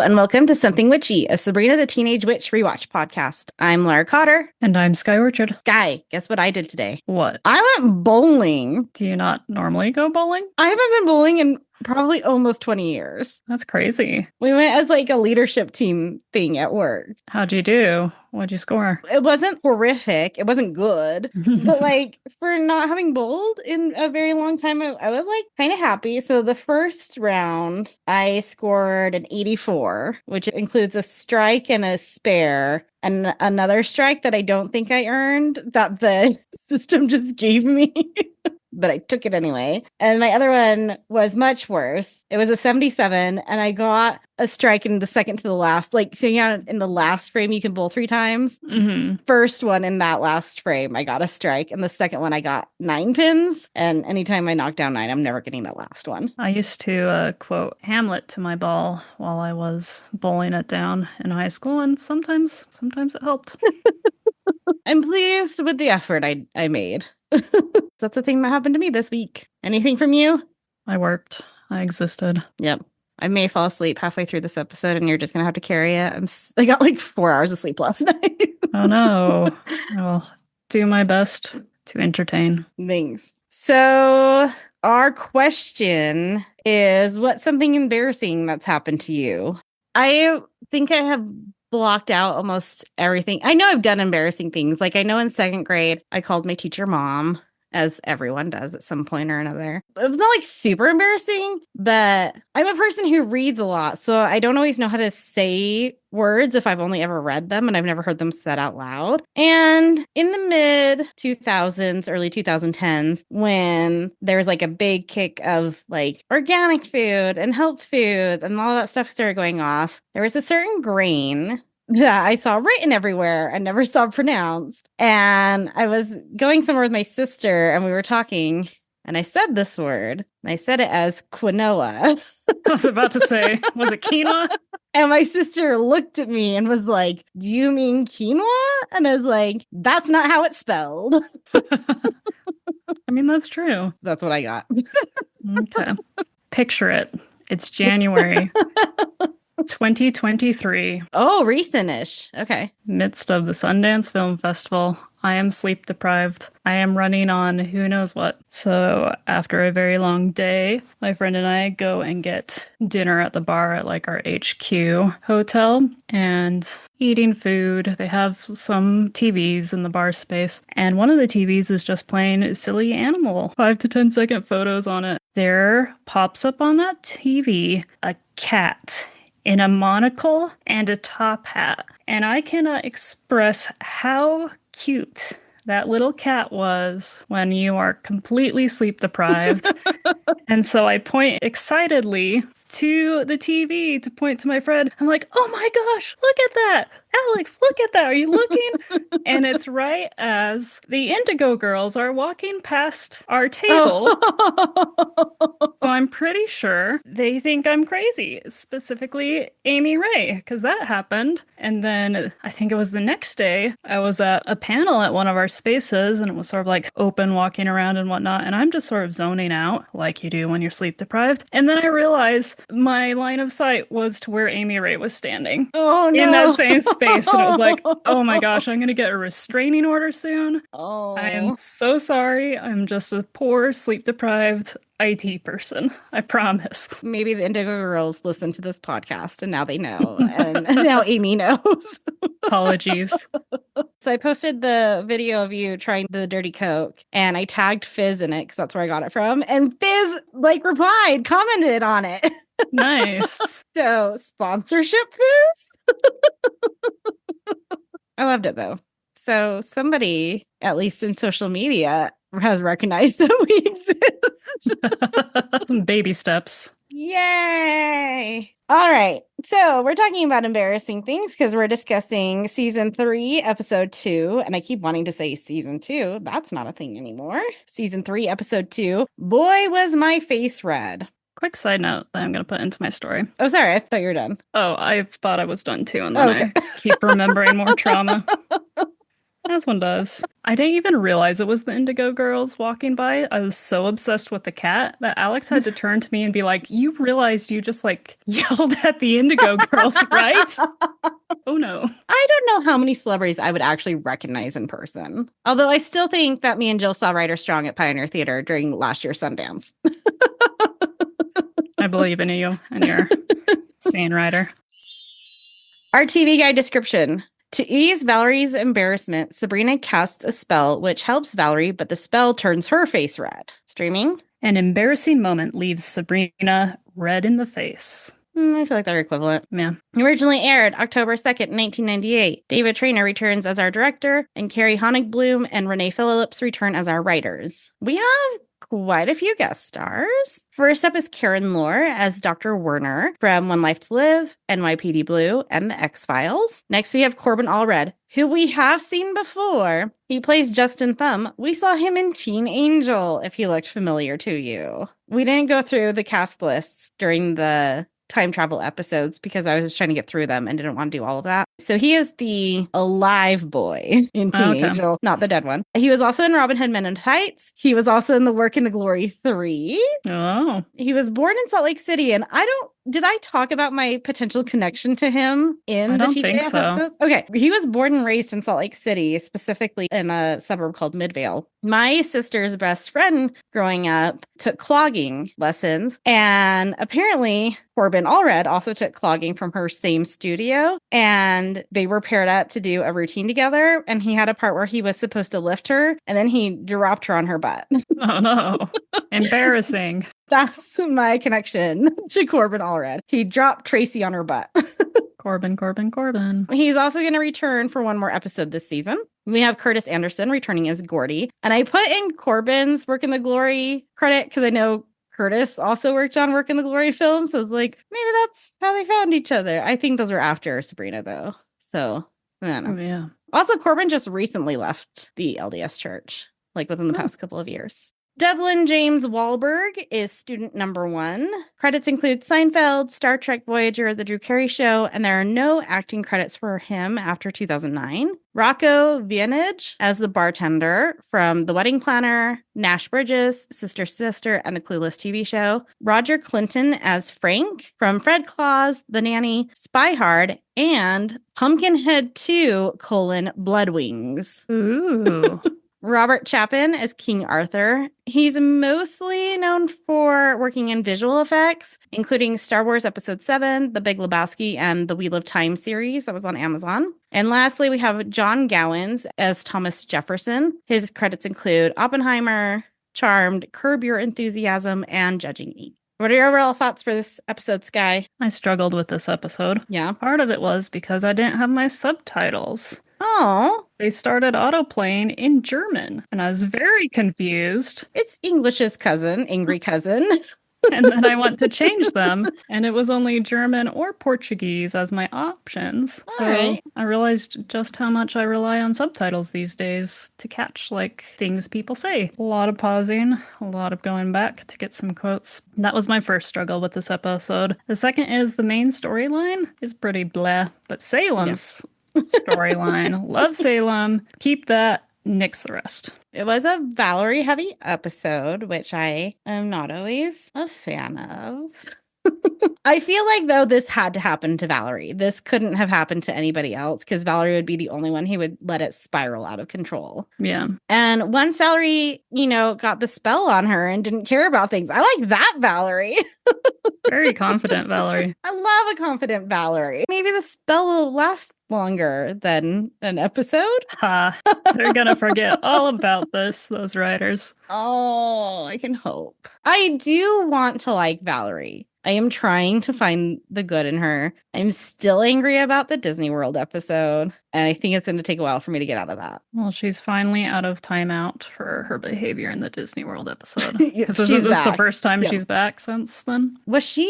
and welcome to Something Witchy, a Sabrina the Teenage Witch rewatch podcast. I'm Laura Cotter. And I'm Sky Orchard. Guy, guess what I did today? What? I went bowling. Do you not normally go bowling? I haven't been bowling in probably almost 20 years. That's crazy. We went as like a leadership team thing at work. How'd you do? What'd you score? It wasn't horrific. It wasn't good. But like for not having bowled in a very long time, I was like kind of happy. So the first round, I scored an 84, which includes a strike and a spare. And another strike that I don't think I earned that the system just gave me. But I took it anyway. And my other one was much worse. It was a 77, and I got a strike in the second to the last. Like, so yeah, in the last frame, you can bowl 3 times. Mm-hmm. First one in that last frame, I got a strike. And the second one, I got 9 pins. And anytime I knock down 9, I'm never getting that last one. I used to quote Hamlet to my ball while I was bowling it down in high school, and sometimes it helped. I'm pleased with the effort I made. That's the thing that happened to me this week. Anything from you? I worked. I existed. Yep. I may fall asleep halfway through this episode, and you're just going to have to carry it. I got like 4 hours of sleep last night. Oh, no. I will do my best to entertain. Thanks. So our question is, what's something embarrassing that's happened to you? I think I have blocked out almost everything. I know I've done embarrassing things. Like I know in 2nd grade, I called my teacher mom, as everyone does at some point or another. It was not like super embarrassing, but I'm a person who reads a lot. So I don't always know how to say words if I've only ever read them and I've never heard them said out loud. And in the mid 2000s, early 2010s, when there was like a big kick of like organic food and health food and all that stuff started going off, there was a certain grain that I saw written everywhere and never saw pronounced. And I was going somewhere with my sister and we were talking and I said this word and I said it as quinoa. I was about to say, was it quinoa? And my sister looked at me and was like, do you mean quinoa? And I was like, that's not how it's spelled. I mean, that's true. That's what I got. Okay. Picture it. It's January 2023. Oh, recent-ish. Okay. Midst of the Sundance Film Festival. I am sleep deprived. I am running on who knows what. So after a very long day, my friend and I go and get dinner at the bar at like our HQ hotel and eating food. They have some TVs in the bar space. And one of the TVs is just playing silly animal 5 to 10 second photos on it. There pops up on that TV a cat in a monocle and a top hat. And I cannot express how cute that little cat was when you are completely sleep deprived. And so I point excitedly to the TV to point to my friend. I'm like, oh my gosh, look at that. Alex, look at that. Are you looking? And it's right as the Indigo Girls are walking past our table. So I'm pretty sure they think I'm crazy, specifically Amy Ray, because that happened. And then I think it was the next day, I was at a panel at one of our spaces and it was sort of like open walking around and whatnot. And I'm just sort of zoning out like you do when you're sleep deprived. And then I realized my line of sight was to where Amy Ray was standing. Oh, no. In that same space. And it was like, oh my gosh, I'm going to get a restraining order soon. Oh. I am so sorry. I'm just a poor, sleep-deprived IT person. I promise. Maybe the Indigo Girls listen to this podcast and now they know. And now Amy knows. Apologies. So I posted the video of you trying the Dirty Coke and I tagged Fizz in it because that's where I got it from. And Fizz like replied, commented on it. Nice. So sponsorship, Fizz? I loved it though. So somebody, at least in social media, has recognized that we exist. Some baby steps. Yay! All right. So we're talking about embarrassing things because we're discussing season 3, episode 2. And I keep wanting to say season 2. That's not a thing anymore. Season 3, episode 2. Boy, was my face red. Quick side note that I'm going to put into my story. Oh, sorry. I thought you were done. Oh, I thought I was done too. And then I keep remembering more trauma. As one does. I didn't even realize it was the Indigo Girls walking by. I was so obsessed with the cat that Alex had to turn to me and be like, "You realized you just like yelled at the Indigo Girls, right?" Oh no. I don't know how many celebrities I would actually recognize in person. Although I still think that me and Jill saw Ryder Strong at Pioneer Theater during last year's Sundance. I believe in you and your scene writer. Our TV guide description. To ease Valerie's embarrassment, Sabrina casts a spell which helps Valerie, but the spell turns her face red. Streaming? An embarrassing moment leaves Sabrina red in the face. I feel like they're equivalent. Yeah. Originally aired October 2nd, 1998. David Traynor returns as our director, and Carrie Honigblum and Renee Phillips return as our writers. We have quite a few guest stars. First up is Karen Lore as Dr. Werner from One Life to Live, NYPD Blue, and The X-Files. Next, we have Corbin Allred, who we have seen before. He plays Justin Thumb. We saw him in Teen Angel, if he looked familiar to you. We didn't go through the cast lists during the time travel episodes because I was trying to get through them and didn't want to do all of that. So he is the alive boy in Teen Angel, not the dead one. He was also in Robin Hood Men in Tights. He was also in The Work and the Glory 3. Oh. He was born in Salt Lake City, and did I talk about my potential connection to him in the TJF episodes? Okay. He was born and raised in Salt Lake City, specifically in a suburb called Midvale. My sister's best friend growing up took clogging lessons, and apparently Corbin Allred also took clogging from her same studio, and they were paired up to do a routine together, and he had a part where he was supposed to lift her, and then he dropped her on her butt. Oh no. Embarrassing. That's my connection to Corbin Allred. He dropped Tracy on her butt. Corbin. He's also going to return for one more episode this season. We have Curtis Anderson returning as Gordy. And I put in Corbin's Work in the Glory credit because I know Curtis also worked on Work in the Glory films. So I was like, maybe that's how they found each other. I think those were after Sabrina, though. So, I don't know. Oh, yeah. Also, Corbin just recently left the LDS church, like within the past couple of years. Devlin James Wahlberg is student number 1. Credits include Seinfeld, Star Trek Voyager, The Drew Carey Show, and there are no acting credits for him after 2009. Rocco Vienage as the bartender from The Wedding Planner, Nash Bridges, Sister Sister, and The Clueless TV show. Roger Clinton as Frank from Fred Claus, The Nanny, Spy Hard, and Pumpkinhead 2, Blood Wings. Ooh. Robert Chapin as King Arthur. He's mostly known for working in visual effects, including Star Wars Episode 7, The Big Lebowski, and the Wheel of Time series that was on Amazon. And lastly, we have John Gowans as Thomas Jefferson. His credits include Oppenheimer, Charmed, Curb Your Enthusiasm, and Judging Eve. What are your overall thoughts for this episode, Sky? I struggled with this episode. Yeah. Part of it was because I didn't have my subtitles. Oh. They started autoplaying in German, and I was very confused. It's English's cousin, angry cousin. And then I went to change them, and it was only German or Portuguese as my options. So I realized just how much I rely on subtitles these days to catch, like, things people say. A lot of pausing, a lot of going back to get some quotes. That was my first struggle with this episode. The second is the main storyline is pretty blah, but Salem's storyline. Love Salem. Keep that. Nix the rest. It was a Valerie heavy episode, which I am not always a fan of. I feel like, though, this had to happen to Valerie. This couldn't have happened to anybody else because Valerie would be the only one who would let it spiral out of control. Yeah. And once Valerie, got the spell on her and didn't care about things, I like that Valerie. Very confident Valerie. I love a confident Valerie. Maybe the spell will last longer than an episode. They're gonna forget all about this, those writers. Oh, I can hope. I do want to like Valerie. I am trying to find the good in her. I'm still angry about the Disney World episode, and I think it's going to take a while for me to get out of that. Well, she's finally out of timeout for her behavior in the Disney World episode. Because this is the first time she's back since then. Was she?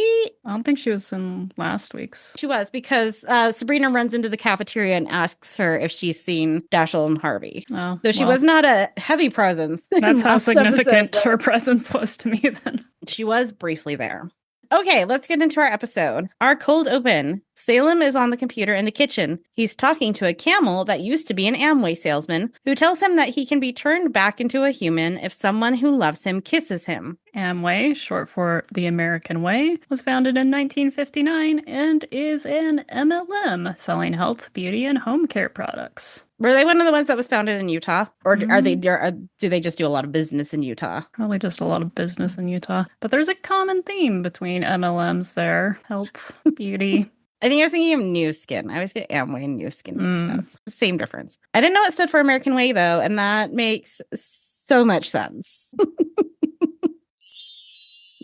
I don't think she was in last week's. She was, because Sabrina runs into the cafeteria and asks her if she's seen Dashiell and Harvey. Oh, so she was not a heavy presence. That's how significant her presence was to me then. She was briefly there. Okay, let's get into our episode. Our cold open Salem is on the computer in the kitchen. He's talking to a camel that used to be an Amway salesman who tells him that he can be turned back into a human if someone who loves him kisses him. Amway, short for the American Way, was founded in 1959 and is an MLM selling health, beauty, and home care products. Were they one of the ones that was founded in Utah? Or do they just do a lot of business in Utah? Probably just a lot of business in Utah. But there's a common theme between MLMs there. Health, beauty. I think I was thinking of New Skin. I always get Amway and New Skin mixed up. Same difference. I didn't know it stood for American Way, though, and that makes so much sense.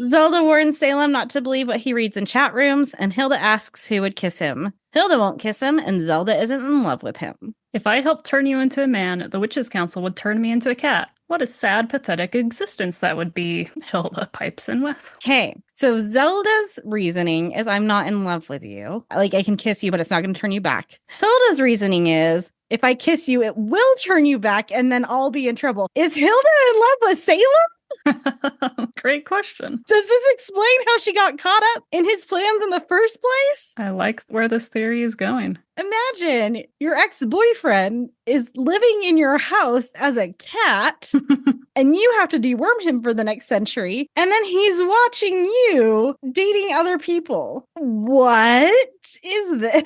Zelda warns Salem not to believe what he reads in chat rooms, and Hilda asks who would kiss him. Hilda won't kiss him, and Zelda isn't in love with him. If I helped turn you into a man, the Witches' Council would turn me into a cat. What a sad, pathetic existence that would be, Hilda pipes in with. Okay, so Zelda's reasoning is I'm not in love with you. Like, I can kiss you, but it's not going to turn you back. Hilda's reasoning is if I kiss you, it will turn you back, and then I'll be in trouble. Is Hilda in love with Salem? Great question. Does this explain how she got caught up in his plans in the first place? I like where this theory is going. Imagine your ex-boyfriend is living in your house as a cat and you have to deworm him for the next century, and then he's watching you dating other people. What is this?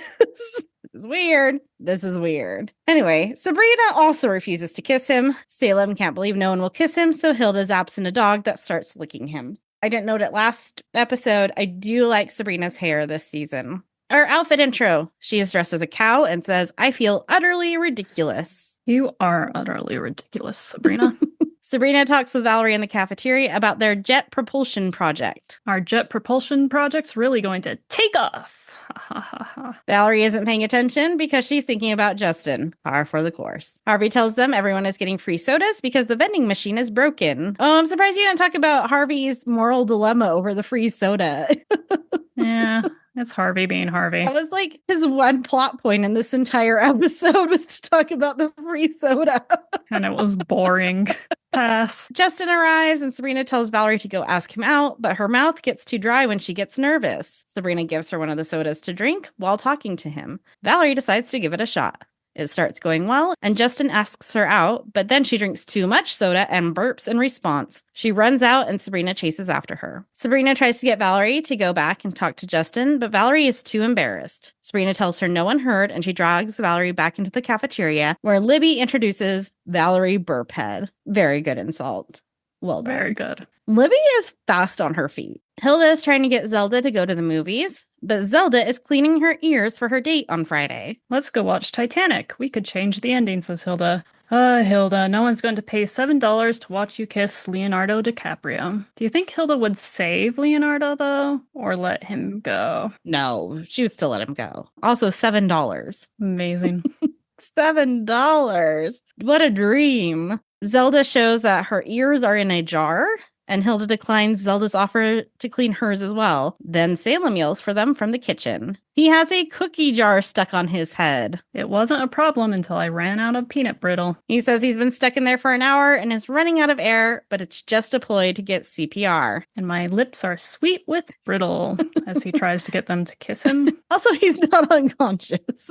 This is weird. This is weird. Anyway, Sabrina also refuses to kiss him. Salem can't believe no one will kiss him, so Hilda zaps in a dog that starts licking him. I didn't note it last episode. I do like Sabrina's hair this season. Our outfit intro. She is dressed as a cow and says, I feel utterly ridiculous. You are utterly ridiculous, Sabrina. Sabrina talks with Valerie in the cafeteria about their jet propulsion project. Our jet propulsion project's really going to take off. Valerie isn't paying attention because she's thinking about Justin. Par for the course. Harvey tells them everyone is getting free sodas because the vending machine is broken. Oh, I'm surprised you didn't talk about Harvey's moral dilemma over the free soda. Yeah, it's Harvey being Harvey. That was like his one plot point in this entire episode was to talk about the free soda. And it was boring. Pass. Justin arrives and Sabrina tells Valerie to go ask him out, but her mouth gets too dry when she gets nervous. Sabrina gives her one of the sodas to drink while talking to him. Valerie decides to give it a shot. It starts going well, and Justin asks her out, but then she drinks too much soda and burps in response. She runs out, and Sabrina chases after her. Sabrina tries to get Valerie to go back and talk to Justin, but Valerie is too embarrassed. Sabrina tells her no one heard, and she drags Valerie back into the cafeteria, where Libby introduces Valerie Burphead. Very good insult. Well done. Very good. Libby is fast on her feet. Hilda is trying to get Zelda to go to the movies, but Zelda is cleaning her ears for her date on Friday. Let's go watch Titanic. We could change the ending, says Hilda. Hilda, no one's going to pay $7 to watch you kiss Leonardo DiCaprio. Do you think Hilda would save Leonardo, though? Or let him go? No, she would still let him go. Also, $7. Amazing. $7. What a dream. Zelda shows that her ears are in a jar, and Hilda declines Zelda's offer to clean hers as well. Then Salem yells for them from the kitchen. He has a cookie jar stuck on his head. It wasn't a problem until I ran out of peanut brittle. He says he's been stuck in there for an hour and is running out of air, but it's just a ploy to get CPR. And my lips are sweet with brittle, as he tries to get them to kiss him. Also, he's not unconscious.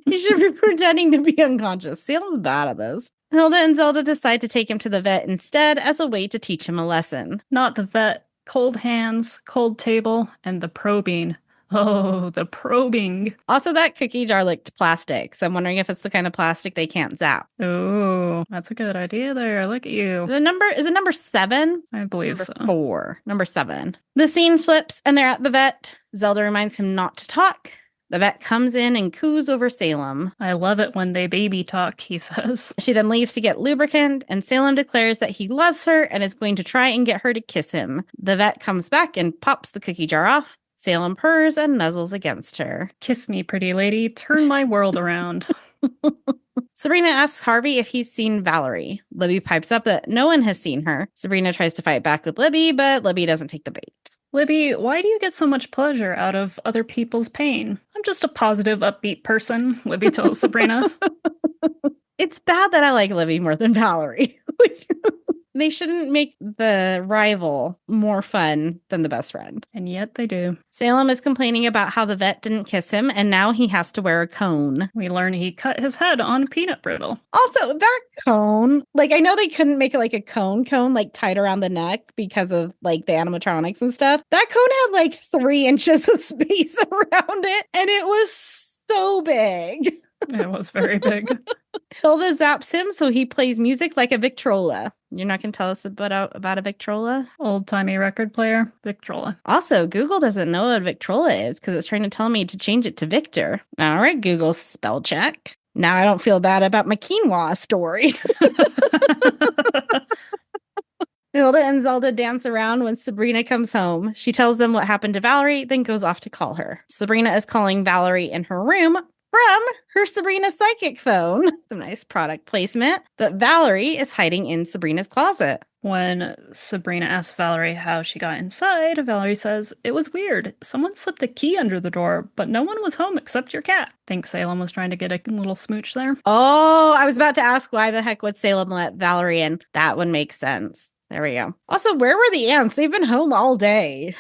He should be pretending to be unconscious. Salem's bad at this. Hilda and Zelda decide to take him to the vet instead as a way to teach him a lesson. Not the vet. Cold hands, cold table, and the probing. Oh, the probing. Also, that cookie jar looked plastic, so I'm wondering if it's the kind of plastic they can't zap. Oh, that's a good idea there. Look at you. Is it number 7? I believe so. 4. Number 7. The scene flips and they're at the vet. Zelda reminds him not to talk. The vet comes in and coos over Salem. I love it when they baby talk, he says. She then leaves to get lubricant, and Salem declares that he loves her and is going to try and get her to kiss him. The vet comes back and pops the cookie jar off. Salem purrs and nuzzles against her. Kiss me, pretty lady. Turn my world around. Sabrina asks Harvey if he's seen Valerie. Libby pipes up that no one has seen her. Sabrina tries to fight back with Libby, but Libby doesn't take the bait. Libby, why do you get so much pleasure out of other people's pain? I'm just a positive, upbeat person, Libby tells Sabrina. It's bad that I like Libby more than Valerie. They shouldn't make the rival more fun than the best friend. And yet they do. Salem is complaining about how the vet didn't kiss him, and now he has to wear a cone. We learn he cut his head on peanut brittle. Also, that cone, like, I know they couldn't make it like a cone, like tied around the neck because of like the animatronics and stuff. That cone had like 3 inches of space around it, and it was so big. It was very big. Hilda zaps him, so he plays music like a Victrola. You're not going to tell us about a Victrola? Old-timey record player, Victrola. Also, Google doesn't know what Victrola is because it's trying to tell me to change it to Victor. All right, Google spell check. Now I don't feel bad about my quinoa story. Hilda and Zelda dance around when Sabrina comes home. She tells them what happened to Valerie, then goes off to call her. Sabrina is calling Valerie in her room from her Sabrina psychic phone. Some nice product placement. But Valerie is hiding in Sabrina's closet. When Sabrina asks Valerie how she got inside, Valerie says, "It was weird. Someone slipped a key under the door, but no one was home except your cat." Think Salem was trying to get a little smooch there? Oh, I was about to ask why the heck would Salem let Valerie in. That would make sense. There we go. Also, where were the ants? They've been home all day.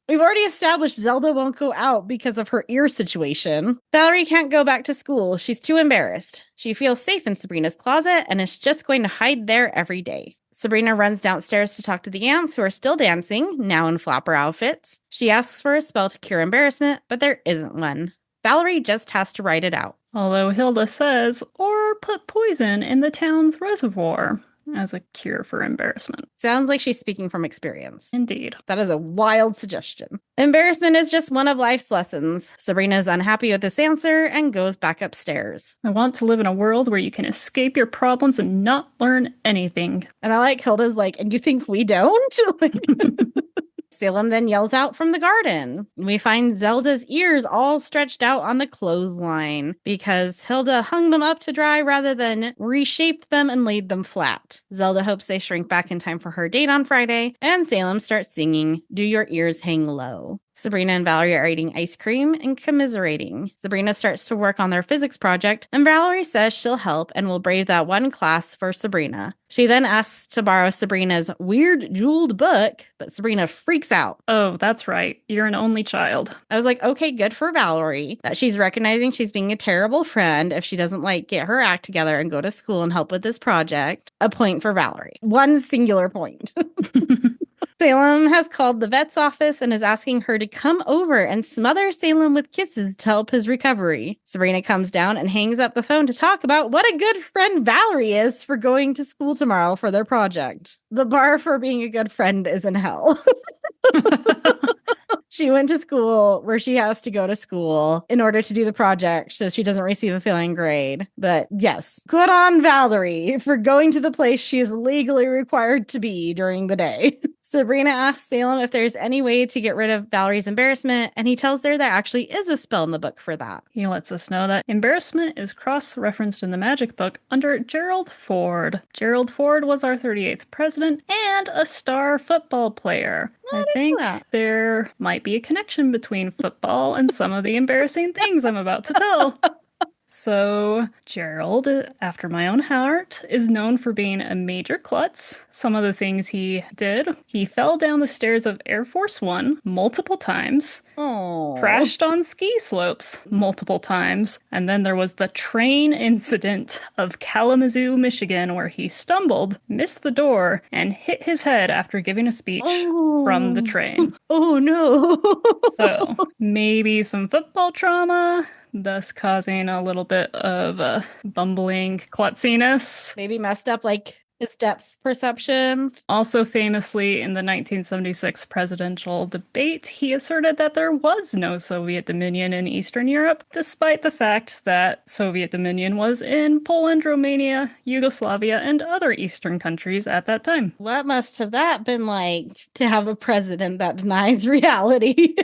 We've already established Zelda won't go out because of her ear situation. Valerie can't go back to school. She's too embarrassed. She feels safe in Sabrina's closet and is just going to hide there every day. Sabrina runs downstairs to talk to the ants who are still dancing, now in flapper outfits. She asks for a spell to cure embarrassment, but there isn't one. Valerie just has to write it out. Although Hilda says, or put poison in the town's reservoir as a cure for embarrassment. Sounds like she's speaking from experience. Indeed. That is a wild suggestion. Embarrassment is just one of life's lessons. Sabrina is unhappy with this answer and goes back upstairs. I want to live in a world where you can escape your problems and not learn anything. And I like Hilda's like, and you think we don't? Salem then yells out from the garden. We find Zelda's ears all stretched out on the clothesline because Hilda hung them up to dry rather than reshaped them and laid them flat. Zelda hopes they shrink back in time for her date on Friday, and Salem starts singing, "Do Your Ears Hang Low?" Sabrina and Valerie are eating ice cream and commiserating. Sabrina starts to work on their physics project, and Valerie says she'll help and will brave that one class for Sabrina. She then asks to borrow Sabrina's weird jeweled book, but Sabrina freaks out. Oh, that's right. You're an only child. I was like, okay, good for Valerie, that she's recognizing she's being a terrible friend if she doesn't get her act together and go to school and help with this project. A point for Valerie. One singular point. Salem has called the vet's office and is asking her to come over and smother Salem with kisses to help his recovery. Sabrina comes down and hangs up the phone to talk about what a good friend Valerie is for going to school tomorrow for their project. The bar for being a good friend is in hell. She went to school where she has to go to school in order to do the project so she doesn't receive a failing grade. But yes, good on Valerie for going to the place she is legally required to be during the day. Sabrina asks Salem if there's any way to get rid of Valerie's embarrassment, and he tells her there actually is a spell in the book for that. He lets us know that embarrassment is cross-referenced in the magic book under Gerald Ford. Gerald Ford was our 38th president and a star football player. I think there might be a connection between football and some of the embarrassing things I'm about to tell. So, Gerald, after my own heart, is known for being a major klutz. Some of the things he did: he fell down the stairs of Air Force One multiple times, crashed on ski slopes multiple times, and then there was the train incident of Kalamazoo, Michigan, where he stumbled, missed the door, and hit his head after giving a speech from the train. Oh no. So, maybe some football trauma, thus causing a little bit of bumbling klutziness. Maybe messed up his depth perception. Also famously, in the 1976 presidential debate, he asserted that there was no Soviet dominion in Eastern Europe, despite the fact that Soviet dominion was in Poland, Romania, Yugoslavia, and other Eastern countries at that time. What must have that been like to have a president that denies reality?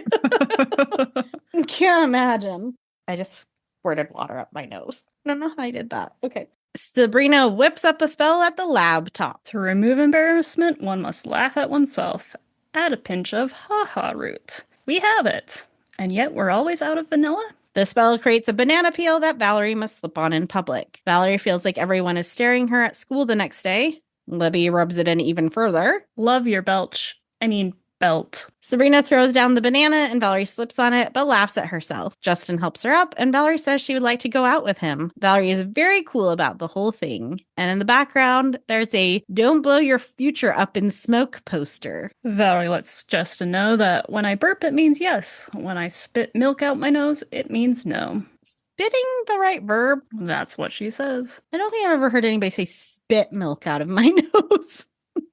Can't imagine. I just squirted water up my nose. I don't know how I did that. Okay. Sabrina whips up a spell at the laptop. To remove embarrassment, one must laugh at oneself. Add a pinch of ha-ha root. We have it. And yet we're always out of vanilla? The spell creates a banana peel that Valerie must slip on in public. Valerie feels like everyone is staring her at school the next day. Libby rubs it in even further. Love your belch. I mean, belt. Sabrina throws down the banana and Valerie slips on it, but laughs at herself. Justin helps her up, and Valerie says she would like to go out with him. Valerie is very cool about the whole thing. And in the background, there's a "Don't blow your future up in smoke" poster. Valerie lets Justin know that when I burp, it means yes. When I spit milk out my nose, it means no. Spitting the right verb? That's what she says. I don't think I've ever heard anybody say spit milk out of my nose.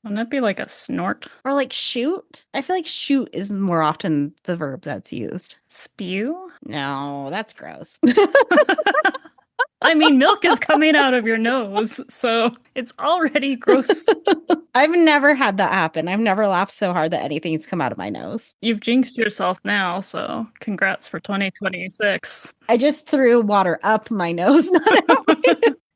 Wouldn't that be like a snort? Or like shoot? I feel like shoot is more often the verb that's used. Spew? No, that's gross. I mean, milk is coming out of your nose, so it's already gross. I've never had that happen. I've never laughed so hard that anything's come out of my nose. You've jinxed yourself now, so congrats for 2026. I just threw water up my nose, not out.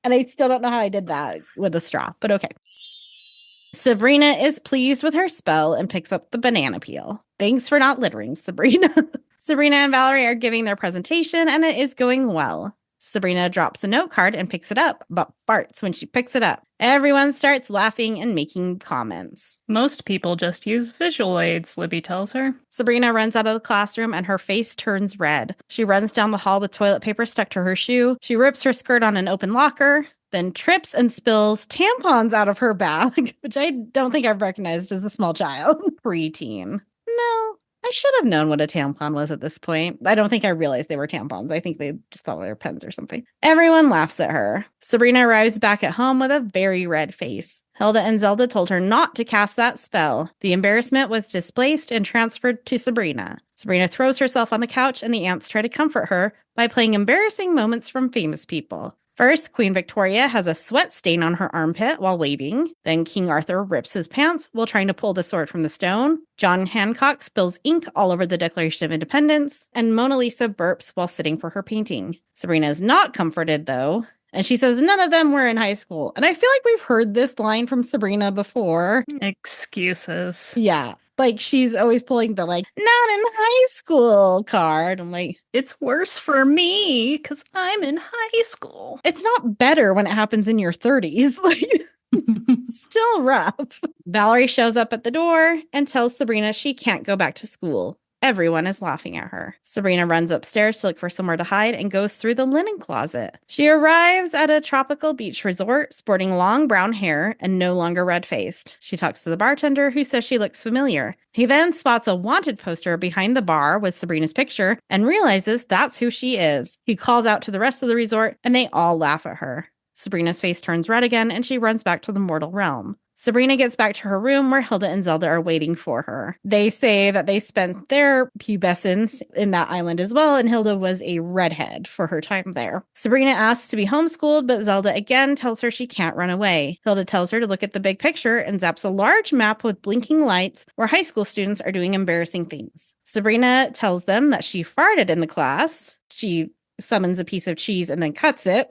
And I still don't know how I did that with a straw, but okay. Sabrina is pleased with her spell and picks up the banana peel. Thanks for not littering, Sabrina. Sabrina and Valerie are giving their presentation, and it is going well. Sabrina drops a note card and picks it up, but farts when she picks it up. Everyone starts laughing and making comments. Most people just use visual aids, Libby tells her. Sabrina runs out of the classroom and her face turns red. She runs down the hall with toilet paper stuck to her shoe. She rips her skirt on an open locker, then trips and spills tampons out of her bag, which I don't think I've recognized as a small child. Preteen. No. I should have known what a tampon was at this point. I don't think I realized they were tampons. I think they just thought they were pens or something. Everyone laughs at her. Sabrina arrives back at home with a very red face. Hilda and Zelda told her not to cast that spell. The embarrassment was displaced and transferred to Sabrina. Sabrina throws herself on the couch and the aunts try to comfort her by playing embarrassing moments from famous people. First, Queen Victoria has a sweat stain on her armpit while waving. Then King Arthur rips his pants while trying to pull the sword from the stone. John Hancock spills ink all over the Declaration of Independence. And Mona Lisa burps while sitting for her painting. Sabrina is not comforted, though. And she says none of them were in high school. And I feel like we've heard this line from Sabrina before. Excuses. Yeah. Like, she's always pulling the, like, not in high school card. I'm like, it's worse for me because I'm in high school. It's not better when it happens in your 30s. Like, still rough. Valerie shows up at the door and tells Sabrina she can't go back to school. Everyone is laughing at her. Sabrina runs upstairs to look for somewhere to hide and goes through the linen closet. She arrives at a tropical beach resort, sporting long brown hair and no longer red-faced. She talks to the bartender, who says she looks familiar. He then spots a wanted poster behind the bar with Sabrina's picture and realizes that's who she is. He calls out to the rest of the resort, and they all laugh at her. Sabrina's face turns red again, and she runs back to the mortal realm. Sabrina gets back to her room where Hilda and Zelda are waiting for her. They say that they spent their pubescence in that island as well, and Hilda was a redhead for her time there. Sabrina asks to be homeschooled, but Zelda again tells her she can't run away. Hilda tells her to look at the big picture and zaps a large map with blinking lights where high school students are doing embarrassing things. Sabrina tells them that she farted in the class. She summons a piece of cheese and then cuts it.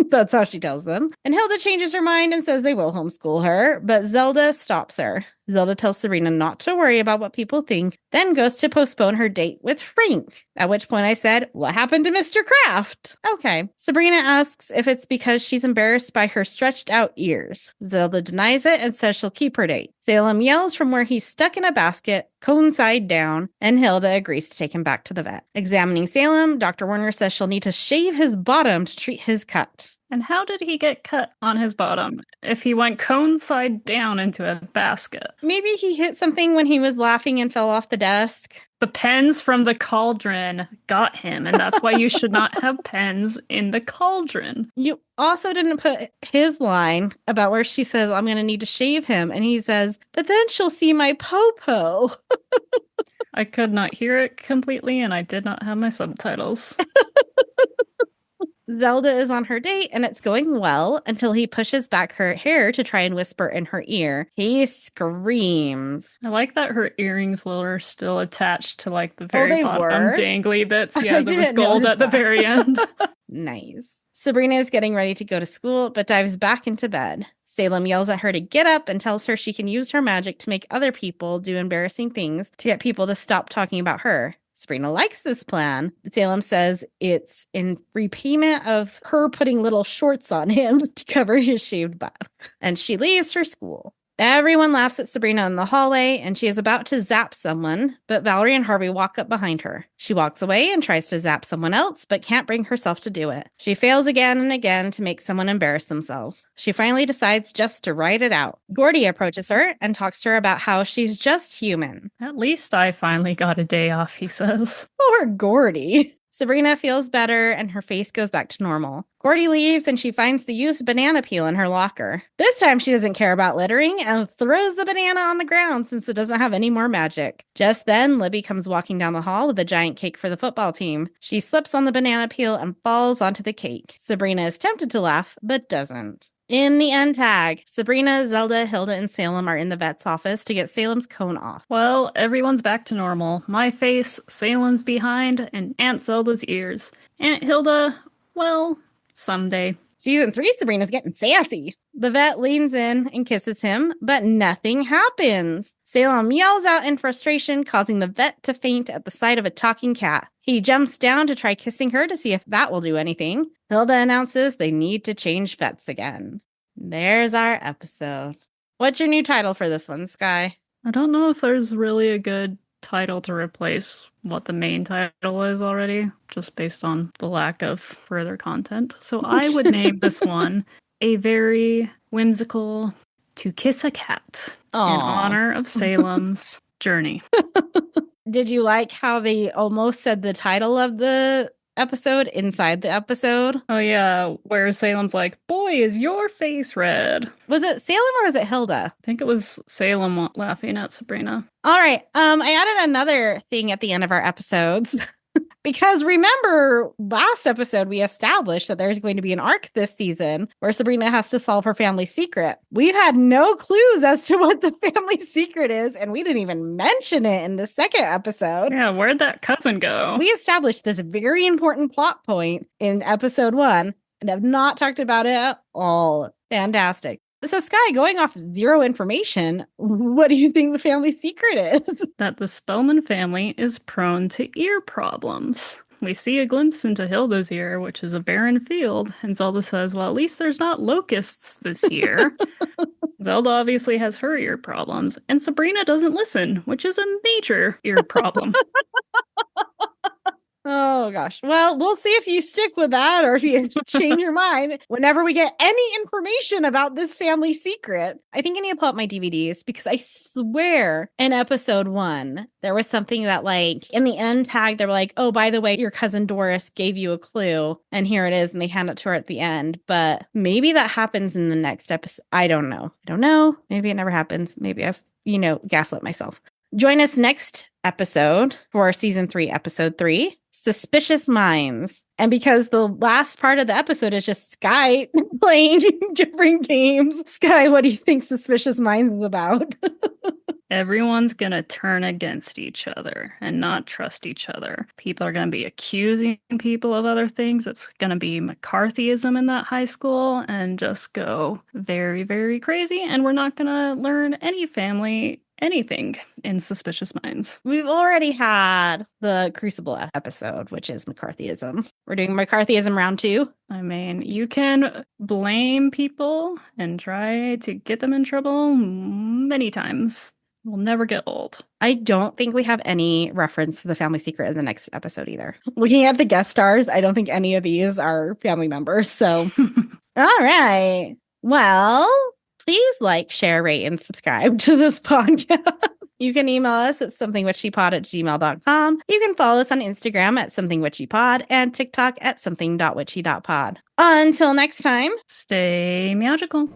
That's how she tells them. And Hilda changes her mind and says they will homeschool her, but Zelda stops her. Zelda tells Sabrina not to worry about what people think, then goes to postpone her date with Frank. At which point I said, what happened to Mr. Kraft? Okay. Sabrina asks if it's because she's embarrassed by her stretched out ears. Zelda denies it and says she'll keep her date. Salem yells from where he's stuck in a basket, cone side down, and Hilda agrees to take him back to the vet. Examining Salem, Dr. Warner says she'll need to shave his bottom to treat his cut. And how did he get cut on his bottom if he went cone side down into a basket? Maybe he hit something when he was laughing and fell off the desk. The pens from the cauldron got him, and that's why you should not have pens in the cauldron. You also didn't put his line about where she says, I'm going to need to shave him. And he says, but then she'll see my po-po. I could not hear it completely, and I did not have my subtitles. Zelda is on her date, and it's going well until he pushes back her hair to try and whisper in her ear. He screams. I like that her earrings were still attached to like the very bottom were? dangly bits. Yeah, there was gold at the very end. Nice. Sabrina is getting ready to go to school, but dives back into bed. Salem yells at her to get up and tells her she can use her magic to make other people do embarrassing things to get people to stop talking about her. Sabrina likes this plan. Salem says it's in repayment of her putting little shorts on him to cover his shaved butt. And she leaves for school. Everyone laughs at Sabrina in the hallway, and she is about to zap someone, but Valerie and Harvey walk up behind her. She walks away and tries to zap someone else, but can't bring herself to do it. She fails again and again to make someone embarrass themselves. She finally decides just to write it out. Gordy approaches her and talks to her about how she's just human. At least I finally got a day off, he says. Poor Gordy. Sabrina feels better and her face goes back to normal. Gordy leaves and she finds the used banana peel in her locker. This time she doesn't care about littering and throws the banana on the ground since it doesn't have any more magic. Just then, Libby comes walking down the hall with a giant cake for the football team. She slips on the banana peel and falls onto the cake. Sabrina is tempted to laugh, but doesn't. In the end tag, Sabrina, Zelda, Hilda, and Salem are in the vet's office to get Salem's cone off. Well, everyone's back to normal. My face, Salem's behind, and Aunt Zelda's ears. Aunt Hilda, well, someday. Season 3, Sabrina's getting sassy. The vet leans in and kisses him, but nothing happens. Salem yells out in frustration, causing the vet to faint at the sight of a talking cat. He jumps down to try kissing her to see if that will do anything. Hilda announces they need to change vets again. There's our episode. What's your new title for this one, Sky? I don't know if there's really a good title to replace what the main title is already, just based on the lack of further content. So I would name this one a very whimsical To Kiss a Cat in honor of Salem's journey. Did you like how they almost said the title of the episode inside the episode? Oh yeah, where Salem's like, boy, is your face red. Was it Salem or was it Hilda? I think it was Salem laughing at Sabrina. All right. I added another thing at the end of our episodes. Because remember, last episode, we established that there's going to be an arc this season where Sabrina has to solve her family secret. We've had no clues as to what the family secret is, and we didn't even mention it in the second episode. Yeah, where'd that cousin go? We established this very important plot point in episode 1 and have not talked about it at all. Fantastic. So, Sky, going off zero information, what do you think the family secret is? That the Spellman family is prone to ear problems. We see a glimpse into Hilda's ear, which is a barren field, and Zelda says, well, at least there's not locusts this year. Zelda obviously has her ear problems, and Sabrina doesn't listen, which is a major ear problem. Oh, gosh. Well, we'll see if you stick with that or if you change your mind whenever we get any information about this family secret. I think I need to pull up my DVDs because I swear in episode 1, there was something that like in the end tag, they were like, oh, by the way, your cousin Doris gave you a clue and here it is. And they hand it to her at the end. But maybe that happens in the next episode. I don't know. Maybe it never happens. Maybe I've, gaslit myself. Join us next episode for season 3, episode 3, Suspicious Minds. And because the last part of the episode is just Sky playing different games, Sky, what do you think Suspicious Minds is about? Everyone's gonna turn against each other and not trust each other. People are gonna be accusing people of other things. It's gonna be McCarthyism in that high school and just go very, very crazy. And we're not gonna learn anything in Suspicious Minds. We've already had the Crucible episode, which is McCarthyism. We're doing McCarthyism round 2. I mean, you can blame people and try to get them in trouble many times. We'll never get old. I don't think we have any reference to the family secret in the next episode either. Looking at the guest stars, I don't think any of these are family members. So, all right. Well, please like, share, rate, and subscribe to this podcast. You can email us at somethingwitchypod@gmail.com. You can follow us on Instagram at somethingwitchypod and TikTok at something.witchy.pod. Until next time, stay magical.